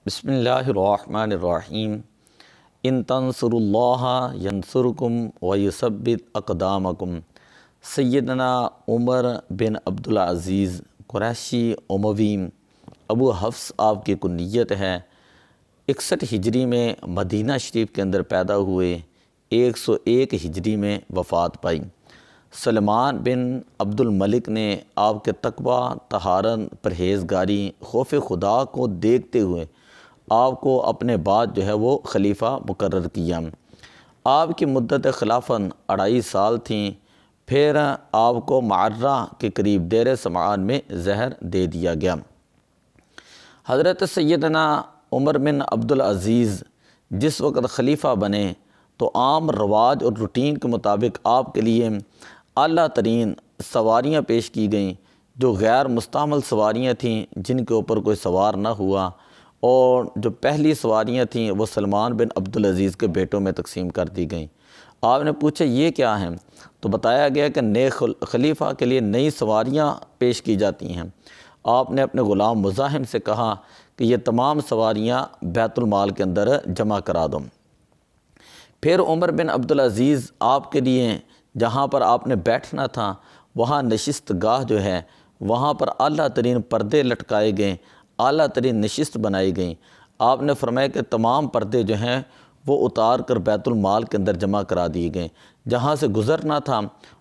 بسم اللہ الرحمن الرحیم ان تنصروا اللہ ینصرکم ویثبت اقدامکم۔ سیدنا عمر بن عبدالعزیز قریشی اموی ابو حفص آپ کی کنیت ہے۔ 61 ہجری میں مدینہ شریف کے اندر پیدا ہوئے، 101 ہجری میں وفات پائی۔ سلمان بن عبد الملک نے آپ کے تقوی، طہارت، پرہیزگاری، خوف خدا کو دیکھتے ہوئے آپ کو اپنے بعد وہ خلیفہ مقرر کیا۔ آپ کی مدت خلافت 2.5 سال تھیں، پھر آپ کو معرہ کے قریب دیر سمعان میں زہر دے دیا گیا۔ حضرت سیدنا عمر بن عبدالعزیز جس وقت خلیفہ بنے تو عام رواج اور روٹین کے مطابق آپ کے لیے اعلیٰ ترین سواریاں پیش کی گئیں، جو غیر مستعمل سواریاں تھیں، جن کے اوپر کوئی سوار نہ ہوا، اور جو پہلی سواریاں تھیں وہ سلمان بن عبدالعزیز کے بیٹوں میں تقسیم کر دی گئیں۔ آپ نے پوچھا یہ کیا ہیں؟ تو بتایا گیا کہ نئے خلیفہ کے لیے نئی سواریاں پیش کی جاتی ہیں۔ آپ نے اپنے غلام مزاحم سے کہا کہ یہ تمام سواریاں بیت المال کے اندر جمع کرا دو۔ پھر عمر بن عبدالعزیز آپ کے لیے جہاں پر آپ نے بیٹھنا تھا وہاں نشست گاہ وہاں پر اعلیٰ ترین پردے لٹکائے گئے، اعلیٰ ترین نشست بنائی گئیں۔ آپ نے فرمایا کہ تمام پردے وہ اتار کر بیت المال کے اندر جمع کرا دیے گئے۔ جہاں سے گزرنا تھا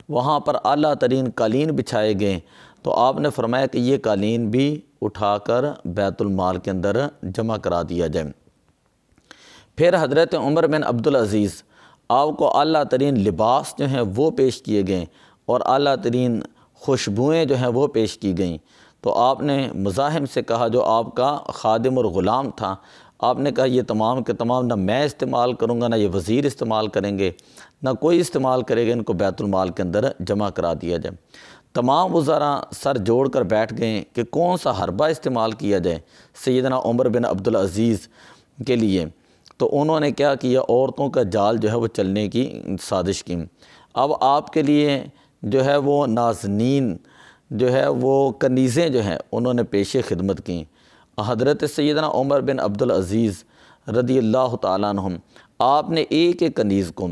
وہاں پر اعلیٰ ترین قالین بچھائے گئے، تو آپ نے فرمایا کہ یہ قالین بھی اٹھا کر بیت المال کے اندر جمع کرا دیا جائے۔ پھر حضرت عمر بن عبدالعزیز آپ کو اعلیٰ ترین لباس وہ پیش کیے گئے اور اعلیٰ ترین خوشبوئیں وہ پیش کی گئیں۔ تو آپ نے مزاحم سے کہا، جو آپ کا خادم اور غلام تھا، آپ نے کہا یہ تمام کے تمام نہ میں استعمال کروں گا، نہ یہ وزیر استعمال کریں گے، نہ کوئی استعمال کرے گا، ان کو بیت المال کے اندر جمع کرا دیا جائے۔ تمام وزراء سر جوڑ کر بیٹھ گئے کہ کون سا حربہ استعمال کیا جائے سیدنا عمر بن عبدالعزیز کے لیے۔ تو انہوں نے کیا کیا، عورتوں کا جال وہ چلنے کی سازش کی۔ اب آپ کے لیے وہ نازنین وہ کنیزیں انہوں نے پیش خدمت کیں۔ حضرت سیدنا عمر بن عبدالعزیز رضی اللہ تعالیٰ عنہ آپ نے ایک ایک کنیز کو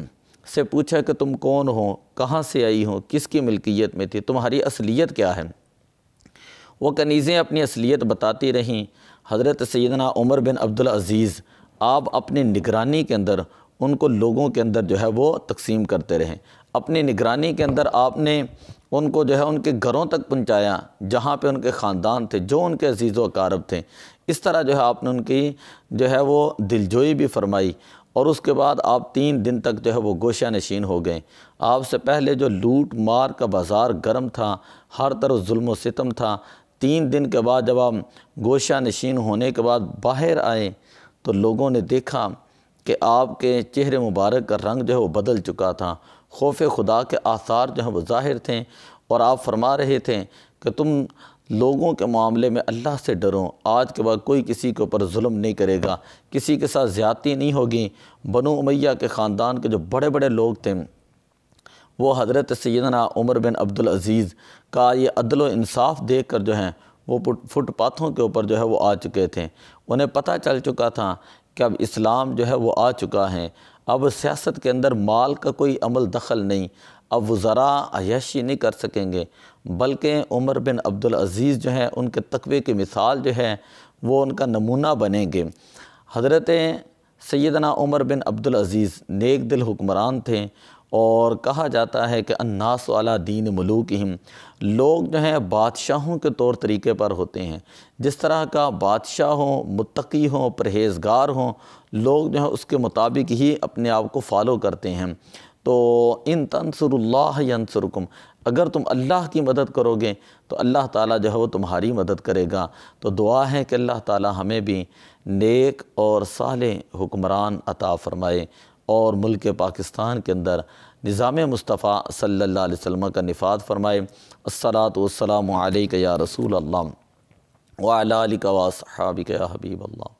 سے پوچھا کہ تم کون ہو، کہاں سے آئی ہو، کس کی ملکیت میں تھی، تمہاری اصلیت کیا ہے؟ وہ کنیزیں اپنی اصلیت بتاتی رہیں۔ حضرت سیدنا عمر بن عبدالعزیز آپ اپنی نگرانی کے اندر ان کو لوگوں کے اندر وہ تقسیم کرتے رہیں۔ اپنی نگرانی کے اندر آپ نے ان کو ان کے گھروں تک پہنچایا جہاں پہ ان کے خاندان تھے، جو ان کے عزیز و اقارب تھے۔ اس طرح آپ نے ان کی وہ دلجوئی بھی فرمائی، اور اس کے بعد آپ 3 دن تک وہ گوشہ نشین ہو گئے۔ آپ سے پہلے جو لوٹ مار کا بازار گرم تھا، ہر طرف ظلم و ستم تھا، 3 دن کے بعد جب آپ گوشہ نشین ہونے کے بعد باہر آئے تو لوگوں نے دیکھا کہ آپ کے چہرے مبارک کا رنگ وہ بدل چکا تھا، خوف خدا کے آثار وہ ظاہر تھے، اور آپ فرما رہے تھے کہ تم لوگوں کے معاملے میں اللہ سے ڈرو، آج کے بعد کوئی کسی کے اوپر ظلم نہیں کرے گا، کسی کے ساتھ زیادتی نہیں ہوگی۔ بنو امیہ کے خاندان کے جو بڑے بڑے لوگ تھے وہ حضرت سیدنا عمر بن عبدالعزیز کا یہ عدل و انصاف دیکھ کر وہ فٹ پاتھوں کے اوپر وہ آ چکے تھے۔ انہیں پتہ چل چکا تھا کہ اب اسلام وہ آ چکا ہے، اب سیاست کے اندر مال کا کوئی عمل دخل نہیں، اب وزراء عیاشی نہیں کر سکیں گے، بلکہ عمر بن عبدالعزیز ان کے تقوی کی مثال وہ ان کا نمونہ بنیں گے۔ حضرت سیدنا عمر بن عبدالعزیز نیک دل حکمران تھے، اور کہا جاتا ہے کہ الناس علی دین ملوکہم، لوگ بادشاہوں کے طور طریقے پر ہوتے ہیں۔ جس طرح کا بادشاہ ہوں، متقی ہوں، پرہیزگار ہوں، لوگ اس کے مطابق ہی اپنے آپ کو فالو کرتے ہیں۔ تو ان تنصروا اللہ ینصرکم، اگر تم اللہ کی مدد کرو گے تو اللہ تعالیٰ وہ تمہاری مدد کرے گا۔ تو دعا ہے کہ اللہ تعالیٰ ہمیں بھی نیک اور صالح حکمران عطا فرمائے، اور ملک پاکستان کے اندر نظام مصطفیٰ صلی اللہ علیہ وسلم کا نفاذ فرمائے۔ الصلاۃ والسلام علیک یا رسول اللہ وعلی آلک واصحابک یا حبیب اللہ۔